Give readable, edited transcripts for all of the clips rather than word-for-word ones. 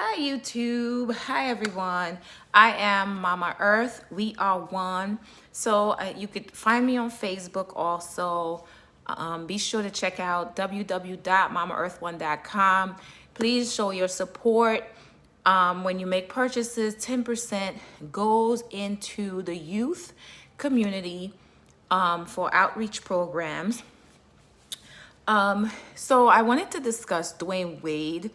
Hi YouTube. Hi everyone. I am Mama Earth. We are one. So you could find me on Facebook also. Be sure to check out www.mamaearth1.com. Please show your support. When you make purchases, 10% goes into the youth community for outreach programs. So I wanted to discuss Dwayne Wade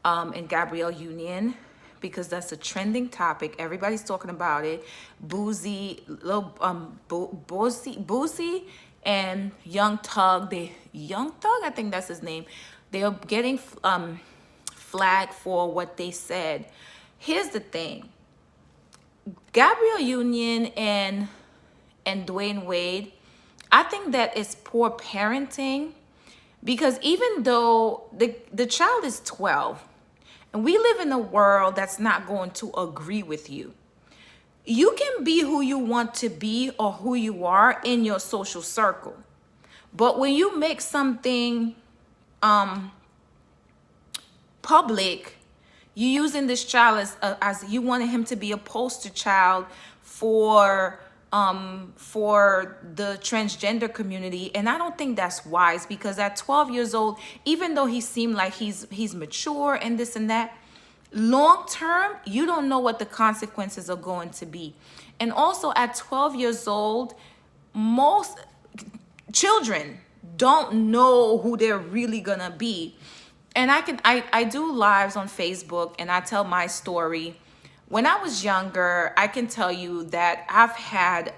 and Gabrielle Union because that's a trending topic. Everybody's talking about it. Boosie and Young Thug. Young Thug, I think that's his name. They are getting flagged for what they said. Here's the thing. Gabrielle Union and Dwayne Wade, I think that is poor parenting. Because even though the child is 12, and we live in a world that's not going to agree with you, you can be who you want to be or who you are in your social circle. But when you make something public, you using this child as you wanted him to be a poster child for the transgender community. And I don't think that's wise, because at 12 years old, even though he seemed like he's mature and this and that, long term, you don't know what the consequences are going to be. And also at 12 years old, most children don't know who they're really gonna be. And I do lives on Facebook and I tell my story. When I was younger, I can tell you that I've had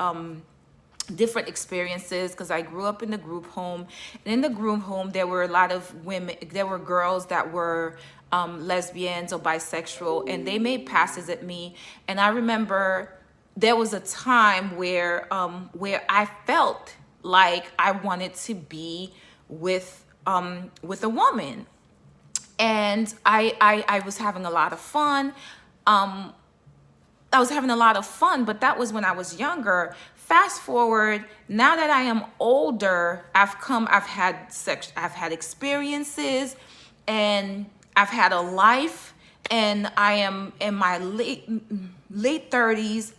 different experiences because I grew up in the group home. And in the group home, there were a lot of women, there were girls that were lesbians or bisexual, and they made passes at me. And I remember there was a time where I felt like I wanted to be with a woman. And I was having a lot of fun. I was having a lot of fun, but that was when I was younger. Fast forward, now that I am older, I've had experiences, and I've had a life, and I am in my late 30s.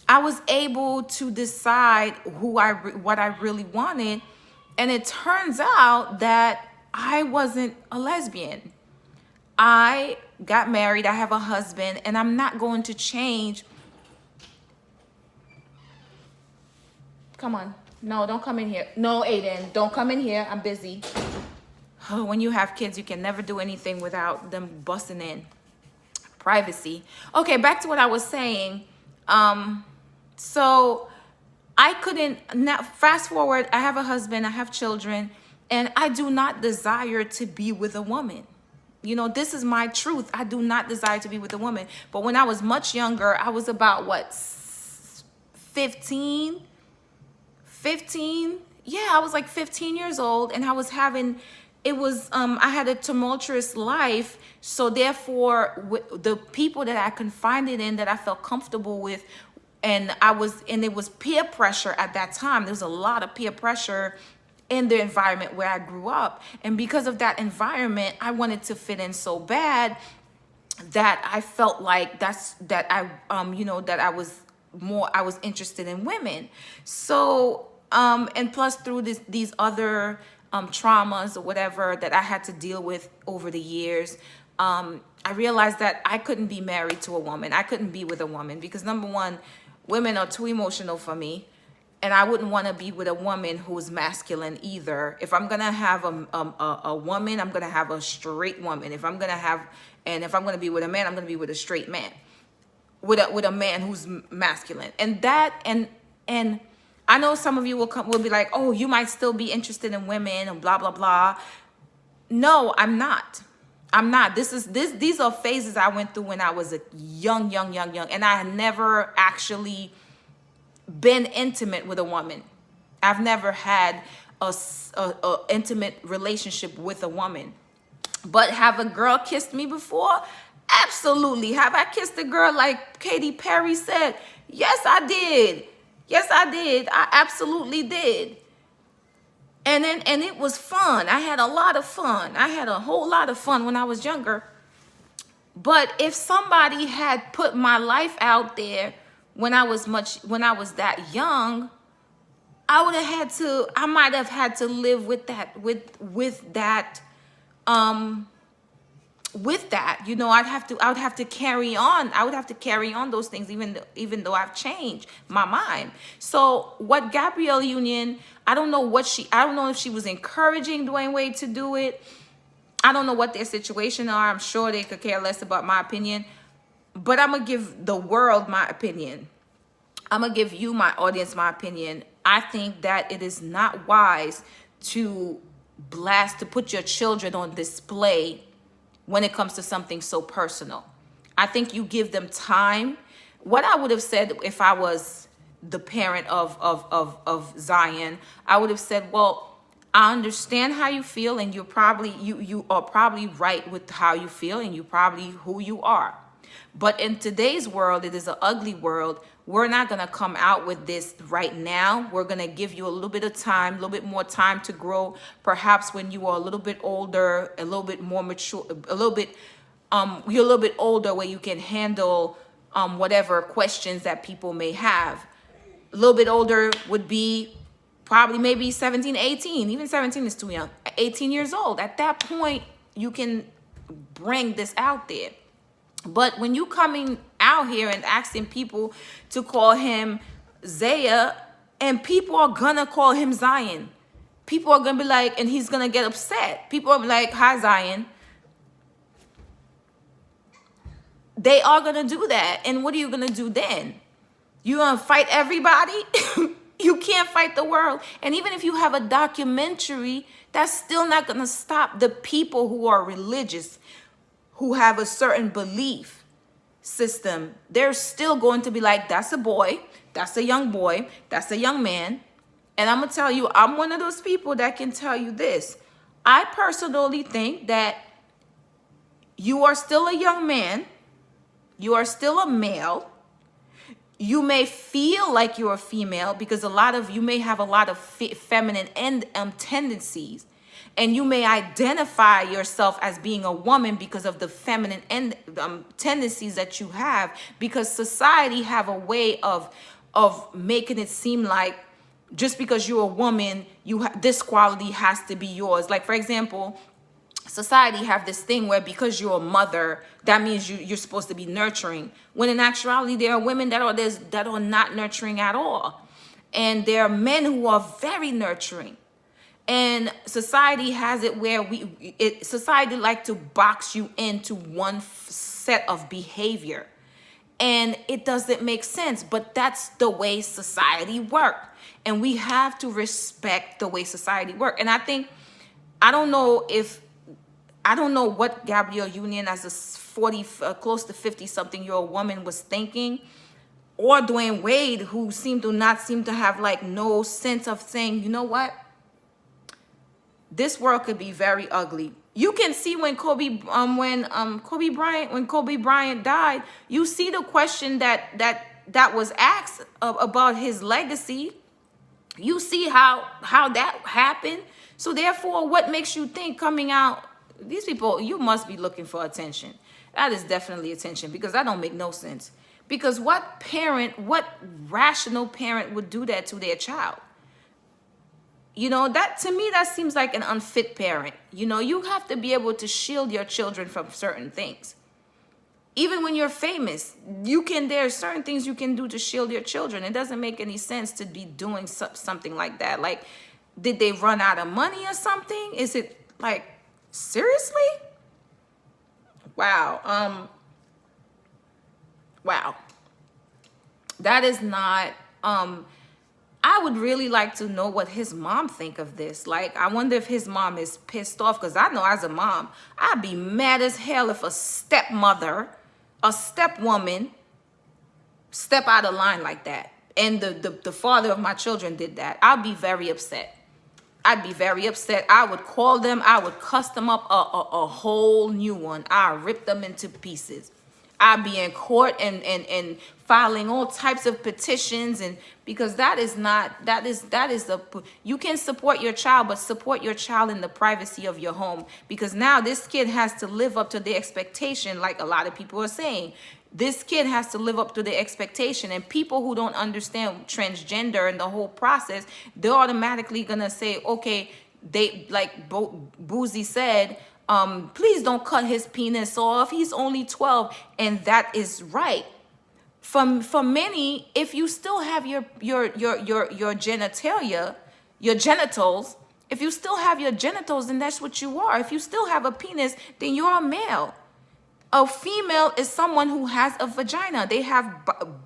I was able to decide what I really wanted, and it turns out that I wasn't a lesbian. I got married, I have a husband, and I'm not going to change. Come on. No, don't come in here. No, Aiden, don't come in here. I'm busy. Oh, when you have kids, you can never do anything without them busting in. Privacy. Okay, back to what I was saying. So I couldn't, now fast forward, I have a husband, I have children, and I do not desire to be with a woman. You know, this is my truth. I do not desire to be with a woman. But when I was much younger, I was about, what, 15? 15? Yeah, I was like 15 years old, and I was having, I had a tumultuous life. So therefore, the people that I confided in, that I felt comfortable with, and it was peer pressure at that time. There was a lot of peer pressure in the environment where I grew up. And because of that environment, I wanted to fit in so bad that I felt like I was interested in women. So, and plus through these other traumas or whatever that I had to deal with over the years, I realized that I couldn't be married to a woman. I couldn't be with a woman because, number one, women are too emotional for me. And I wouldn't want to be with a woman who's masculine either. If I'm going to have a woman, I'm going to have a straight woman. If I'm going to be with a man, I'm going to be with a straight man. With a man who's masculine. And I know some of you will be like, "Oh, you might still be interested in women and blah blah blah." No, I'm not. I'm not. These are phases I went through when I was a young, and I had never actually been intimate with a woman. I've never had a intimate relationship with a woman. But have a girl kissed me before? Absolutely. Have I kissed a girl like Katy Perry said? Yes, I did. Yes, I did. I absolutely did. And it was fun. I had a lot of fun. I had a whole lot of fun when I was younger. But if somebody had put my life out there when I was that young, I might have had to live with that, um with that, I would have to carry on. I would have to carry on those things, even though I've changed my mind. So what Gabrielle Union, I don't know if she was encouraging Dwayne Wade to do it. I don't know what their situation are. I'm sure they could care less about my opinion, but I'm gonna give the world my opinion. I'm gonna give you, my audience, my opinion. I think that it is not wise to to put your children on display when it comes to something so personal. I think you give them time. What I would have said if I was the parent of Zion, I would have said, well, I understand how you feel, and you are probably right with how you feel, and you probably who you are. But in today's world, it is an ugly world. We're not going to come out with this right now. We're going to give you a little bit of time, a little bit more time to grow. Perhaps when you are a little bit older, a little bit more mature, you're a little bit older where you can handle whatever questions that people may have. A little bit older would be probably maybe 17, 18. Even 17 is too young. 18 years old. At that point, you can bring this out there. But when you coming out here and asking people to call him Zaya, and people are gonna call him Zion, people are gonna be like, and he's gonna get upset. People are like, hi, Zion. They are gonna do that. And what are you gonna do then? You gonna fight everybody? You can't fight the world. And even if you have a documentary, that's still not gonna stop the people who are religious, who have a certain belief system. They're still going to be like, that's a boy, that's a young boy, that's a young man. And I'm gonna tell you, I'm one of those people that can tell you this. I personally think that you are still a young man, you are still a male. You may feel like you're a female because you may have a lot of feminine and tendencies. And you may identify yourself as being a woman because of the feminine and tendencies that you have, because society have a way of making it seem like just because you're a woman, this quality has to be yours. Like, for example, society have this thing where because you're a mother, that means you're supposed to be nurturing. When in actuality, there are women that are not nurturing at all. And there are men who are very nurturing. And society has it where society like to box you into one set of behavior. And it doesn't make sense, but that's the way society works. And we have to respect the way society works. And I don't know what Gabrielle Union, as a 40, close to 50-something-year-old woman, was thinking, or Dwayne Wade, who seemed to have like no sense of saying, you know what? This world could be very ugly. You can see when Kobe Bryant died, you see the question that was asked about his legacy. You see how that happened. So therefore, what makes you think coming out, these people, you must be looking for attention? That is definitely attention, because that don't make no sense. Because what rational parent would do that to their child? That, to me, that seems like an unfit parent. You have to be able to shield your children from certain things. Even when you're famous, there are certain things you can do to shield your children. It doesn't make any sense to be doing something like that. Like, did they run out of money or something? Is it like, seriously? Wow. Wow. That is not, I would really like to know what his mom think of this. Like, I wonder if his mom is pissed off, because I know as a mom, I'd be mad as hell if a stepmother, a stepwoman, step out of line like that. And the father of my children did that. I'd be very upset. I'd be very upset. I would call them. I would cuss them up a whole new one. I rip them into pieces. I'll be in court and filing all types of petitions, and because that is not, that is the, you can support your child, but support your child in the privacy of your home, because now this kid has to live up to the expectation, like a lot of people are saying. This kid has to live up to the expectation, and people who don't understand transgender and the whole process, they're automatically gonna say, okay, they, like Boozy said, please don't cut his penis off. He's only 12, and that is right. For many, if you still have your genitalia, your genitals, if you still have your genitals, then that's what you are. If you still have a penis, then you're a male. A female is someone who has a vagina. They have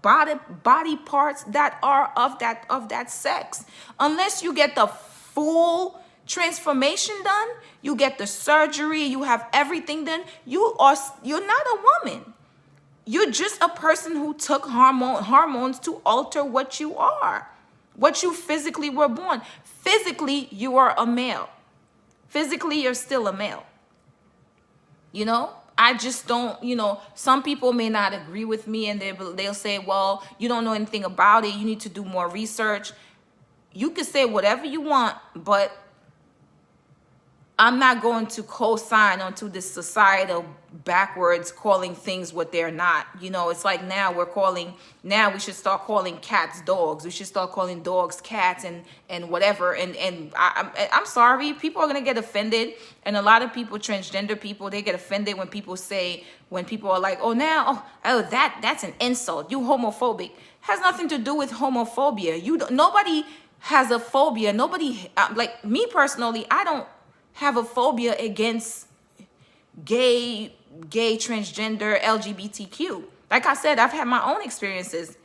body parts that are of that sex. Unless you get the full transformation done, you get the surgery, you have everything done, you're not a woman. You're just a person who took hormones to alter what you are, what you physically were born. Physically, you are a male. Physically, you're still a male. You know, I just don't, you know, some people may not agree with me, and they'll say, well, you don't know anything about it. You need to do more research. You can say whatever you want, but I'm not going to co-sign onto this societal backwards calling things what they're not. You know, it's like now we should start calling cats dogs. We should start calling dogs cats and whatever. And I'm sorry, people are going to get offended. And a lot of people, transgender people, they get offended when people are like, oh, that's an insult. You homophobic. Has nothing to do with homophobia. Nobody has a phobia. Nobody, like me personally, I don't have a phobia against gay, transgender, LGBTQ. Like I said, I've had my own experiences.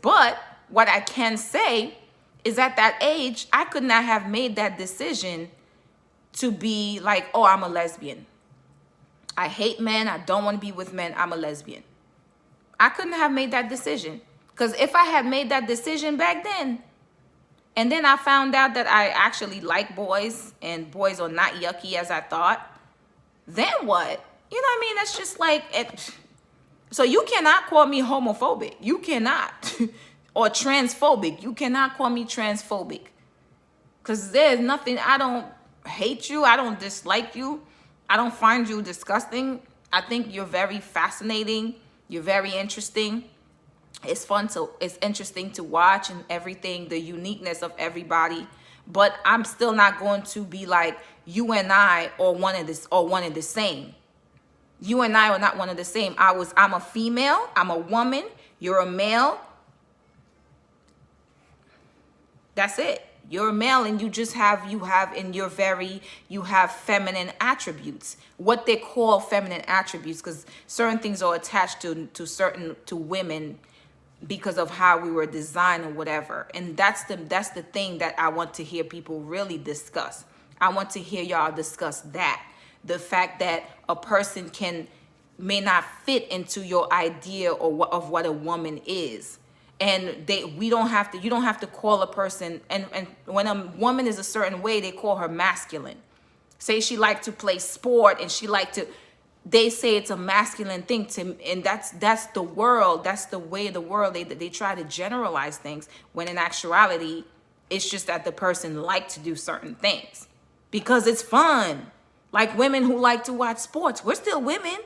But what I can say is at that age, I could not have made that decision to be like, oh, I'm a lesbian. I hate men. I don't want to be with men. I'm a lesbian. I couldn't have made that decision. Because if I had made that decision back then, and then I found out that I actually like boys and boys are not yucky as I thought, then what? You know what I mean? That's just like it. So you cannot call me homophobic. You cannot. Or transphobic. You cannot call me transphobic. Because there's nothing, I don't hate you. I don't dislike you. I don't find you disgusting. I think you're very fascinating. You're very interesting. It's interesting to watch and everything, the uniqueness of everybody. But I'm still not going to be like you and I or one of the same. You and I are not one of the same. I'm a female, I'm a woman, you're a male. That's it. You're a male, and you have feminine attributes. What they call feminine attributes, because certain things are attached to women because of how we were designed or whatever. And that's the thing that I want to hear people really discuss. I want to hear y'all discuss that. The fact that a person may not fit into your idea of what a woman is. And you don't have to call a person, and when a woman is a certain way, they call her masculine. Say she liked to play sport and they say it's a masculine thing and that's the world. That's the way of the world. They try to generalize things when in actuality, it's just that the person likes to do certain things because it's fun. Like women who like to watch sports. We're still women,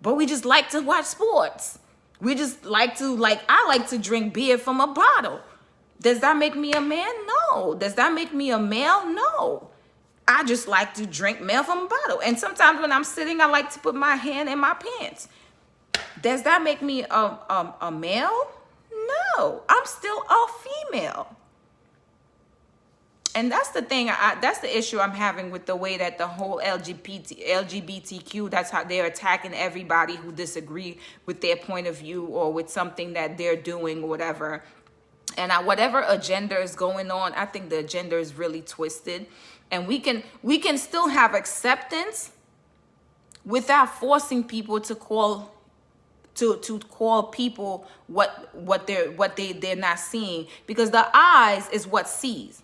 but we just like to watch sports. We just I like to drink beer from a bottle. Does that make me a man? No. Does that make me a male? No. I just like to drink milk from a bottle. And sometimes when I'm sitting, I like to put my hand in my pants. Does that make me a male? No, I'm still a female. And that's the thing, that's the issue I'm having with the way that the whole LGBTQ, that's how they're attacking everybody who disagree with their point of view or with something that they're doing or whatever. And whatever agenda is going on, I think the agenda is really twisted. And we can still have acceptance without forcing people to call people what they're not seeing, because the eyes is what sees.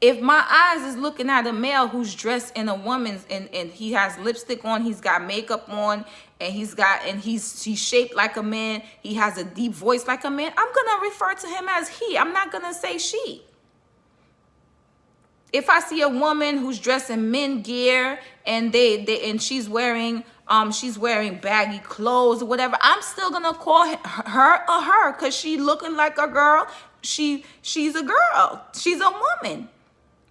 If my eyes is looking at a male who's dressed in a woman's, and he has lipstick on, he's got makeup on, and he's shaped like a man, he has a deep voice like a man, I'm gonna refer to him as he. I'm not gonna say she. If I see a woman who's dressed in men gear, and and she's wearing baggy clothes or whatever, I'm still gonna call her a her, because she looking like a girl. She's a girl. She's a woman.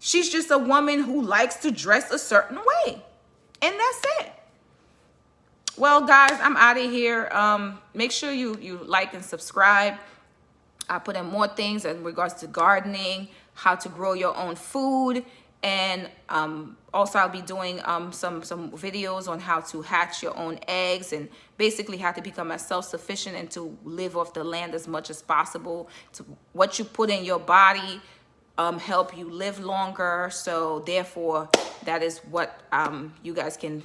She's just a woman who likes to dress a certain way. And that's it. Well, guys, I'm out of here. Make sure you like and subscribe. I put in more things in regards to gardening, how to grow your own food, and also I'll be doing some videos on how to hatch your own eggs, and basically how to become as self-sufficient and to live off the land as much as possible. To what you put in your body help you live longer. So therefore, that is what you guys can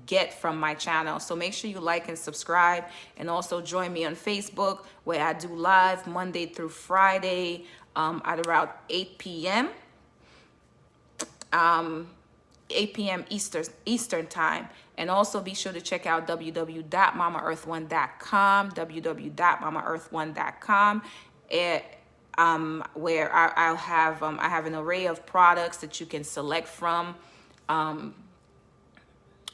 get from my channel. So make sure you like and subscribe, and also join me on Facebook, where I do live Monday through Friday at around 8 p.m. 8 p.m. Eastern time. And also be sure to check out www.mamaearth1.com, www.mamaearth1.com, where I have an array of products that you can select from. And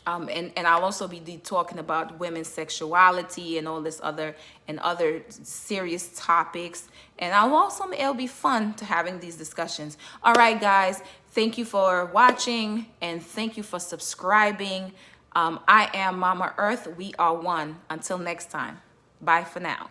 I'll also be talking about women's sexuality and all this other serious topics. And it'll be fun to having these discussions. All right, guys, thank you for watching, and thank you for subscribing. I am Mama Earth. We are one. Until next time. Bye for now.